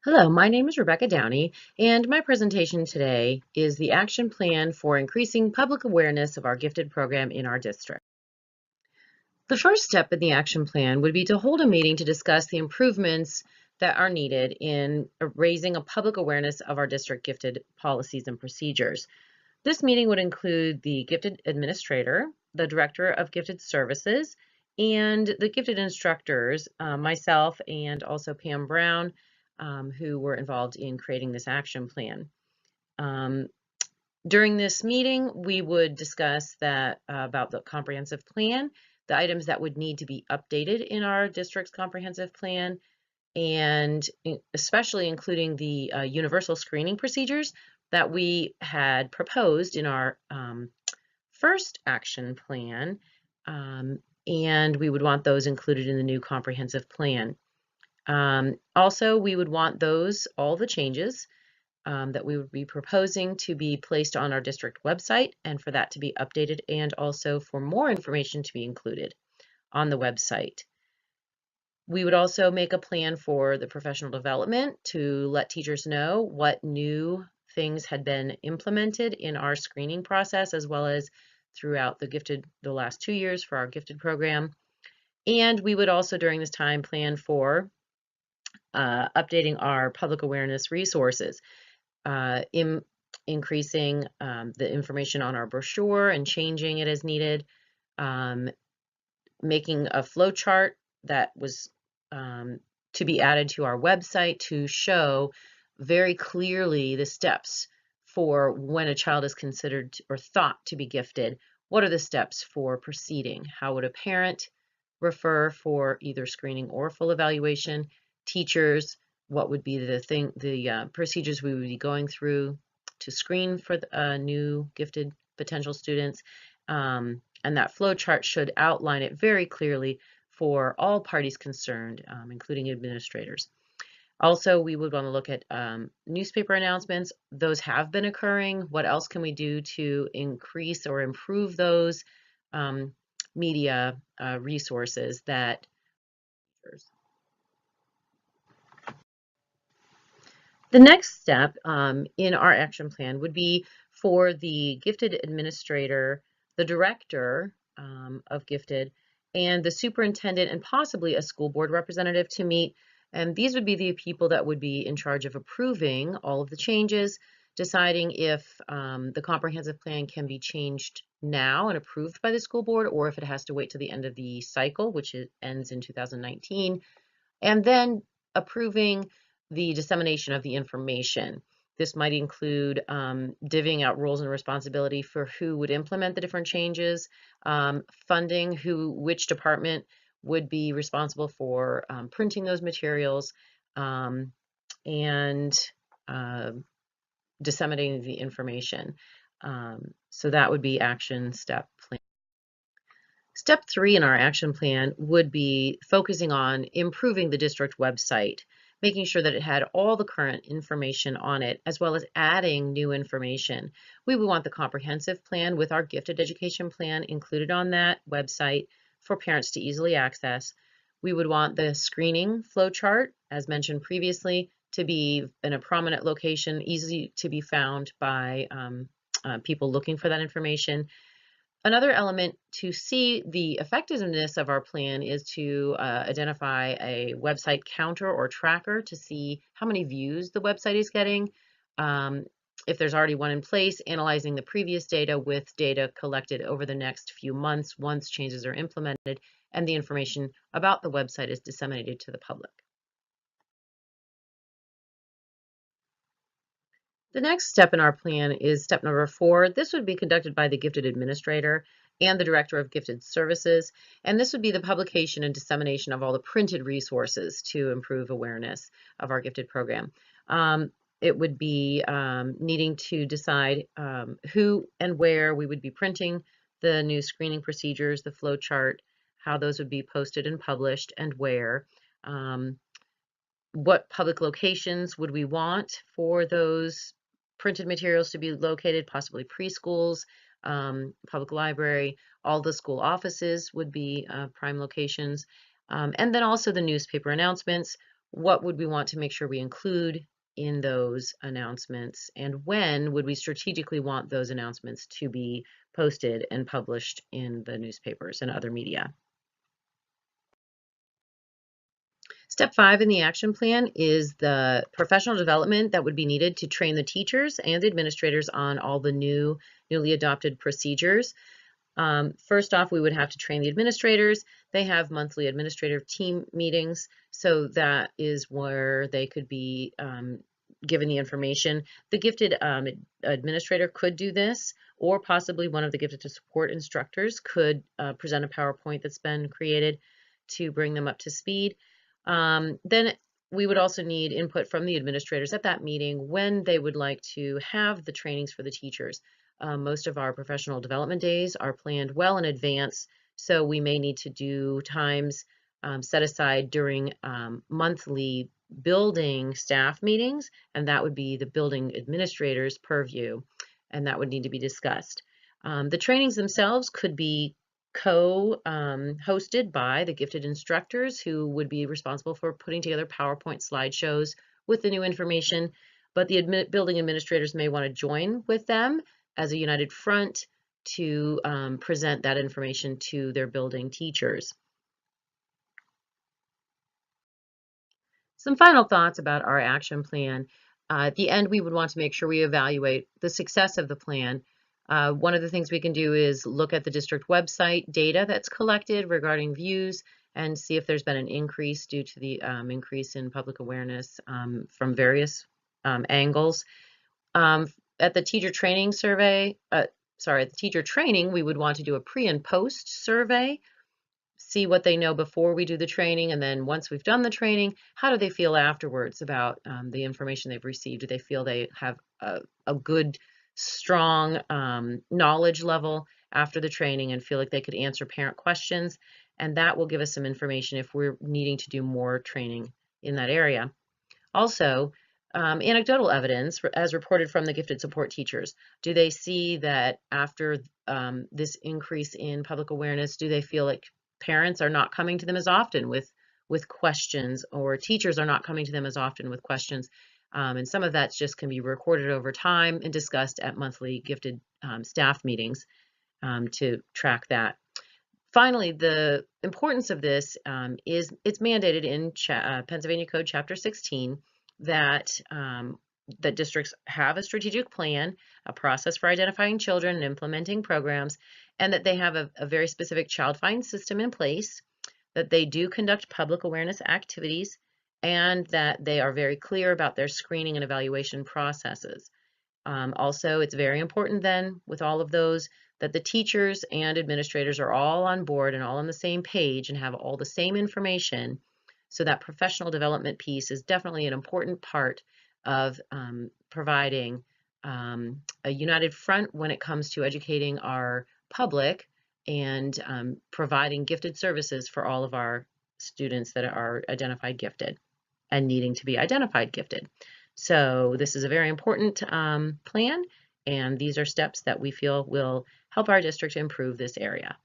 Hello, my name is Rebecca Downey, and my presentation today is the action plan for increasing public awareness of our gifted program in our district. The first step in the action plan would be to hold a meeting to discuss the improvements that are needed in raising a public awareness of our district gifted policies and procedures. This meeting would include the gifted administrator, the director of gifted services, and the gifted instructors, myself and also Pam Brown, who were involved in creating this action plan. During this meeting, we would discuss about the comprehensive plan, the items that would need to be updated in our district's comprehensive plan, and especially including the universal screening procedures that we had proposed in our first action plan, and we would want those included in the new comprehensive plan. Also, we would want all the changes that we would be proposing to be placed on our district website and for that to be updated, and also for more information to be included on the website. We would also make a plan for the professional development to let teachers know what new things had been implemented in our screening process, as well as throughout the last 2 years for our gifted program. And we would also during this time plan for updating our public awareness resources, increasing the information on our brochure and changing it as needed, making a flow chart that was to be added to our website to show very clearly the steps for when a child is considered or thought to be gifted. What are the steps for proceeding? How would a parent refer for either screening or full evaluation? Teachers, what would be the procedures we would be going through to screen for the new gifted potential students, and that flow chart should outline it very clearly for all parties concerned, including administrators. Also, we would want to look at newspaper announcements. Those have been occurring. What else can we do to increase or improve those media resources that The next step in our action plan would be for the gifted administrator, the director of gifted, and the superintendent and possibly a school board representative to meet. And these would be the people that would be in charge of approving all of the changes, deciding if the comprehensive plan can be changed now and approved by the school board, or if it has to wait till the end of the cycle, which ends in 2019, and then approving the dissemination of the information. This might include divvying out roles and responsibility for who would implement the different changes, funding which department would be responsible for printing those materials, and disseminating the information. So that would be action step plan. Step 3 in our action plan would be focusing on improving the district website, making sure that it had all the current information on it, as well as adding new information. We would want the comprehensive plan with our gifted education plan included on that website for parents to easily access. We would want the screening flow chart, as mentioned previously, to be in a prominent location, easy to be found by people looking for that information. Another element to see the effectiveness of our plan is to identify a website counter or tracker to see how many views the website is getting. If there's already one in place, analyzing the previous data with data collected over the next few months once changes are implemented and the information about the website is disseminated to the public. The next step in our plan is step number 4. This would be conducted by the gifted administrator and the director of gifted services, and this would be the publication and dissemination of all the printed resources to improve awareness of our gifted program. It would be needing to decide who and where we would be printing the new screening procedures, the flow chart, how those would be posted and published, and where. What public locations would we want for those printed materials to be located, possibly preschools, public library, all the school offices would be prime locations, and then also the newspaper announcements, what would we want to make sure we include in those announcements, and when would we strategically want those announcements to be posted and published in the newspapers and other media. Step 5 in the action plan is the professional development that would be needed to train the teachers and administrators on all the newly adopted procedures. First off, we would have to train the administrators. They have monthly administrative team meetings, so that is where they could be given the information. The gifted administrator could do this, or possibly one of the gifted to support instructors could present a PowerPoint that's been created to bring them up to speed. Then we would also need input from the administrators at that meeting when they would like to have the trainings for the teachers. Most of our professional development days are planned well in advance, so we may need to do times set aside during monthly building staff meetings, and that would be the building administrator's purview, and that would need to be discussed. The trainings themselves could be co-hosted by the gifted instructors who would be responsible for putting together PowerPoint slideshows with the new information, but the building administrators may want to join with them as a united front to present that information to their building teachers. Some final thoughts about our action plan. At the end, we would want to make sure we evaluate the success of the plan. One of the things we can do is look at the district website data that's collected regarding views and see if there's been an increase due to the increase in public awareness from various angles. At the teacher training survey, at the teacher training, we would want to do a pre and post survey, see what they know before we do the training, and then once we've done the training, how do they feel afterwards about the information they've received? Do they feel they have a good, strong knowledge level after the training and feel like they could answer parent questions? And that will give us some information if we're needing to do more training in that area. Also, anecdotal evidence as reported from the gifted support teachers. Do they see that after this increase in public awareness, do they feel like parents are not coming to them as often with questions, or teachers are not coming to them as often with questions? And some of that just can be recorded over time and discussed at monthly gifted staff meetings to track that. Finally, the importance of this is it's mandated in Pennsylvania Code Chapter 16 that that districts have a strategic plan, a process for identifying children and implementing programs, and that they have a very specific child find system in place, that they do conduct public awareness activities, and that they are very clear about their screening and evaluation processes. Also, it's very important then with all of those that the teachers and administrators are all on board and all on the same page and have all the same information. So that professional development piece is definitely an important part of providing a united front when it comes to educating our public and providing gifted services for all of our students that are identified gifted and needing to be identified gifted. So this is a very important plan, and these are steps that we feel will help our district improve this area.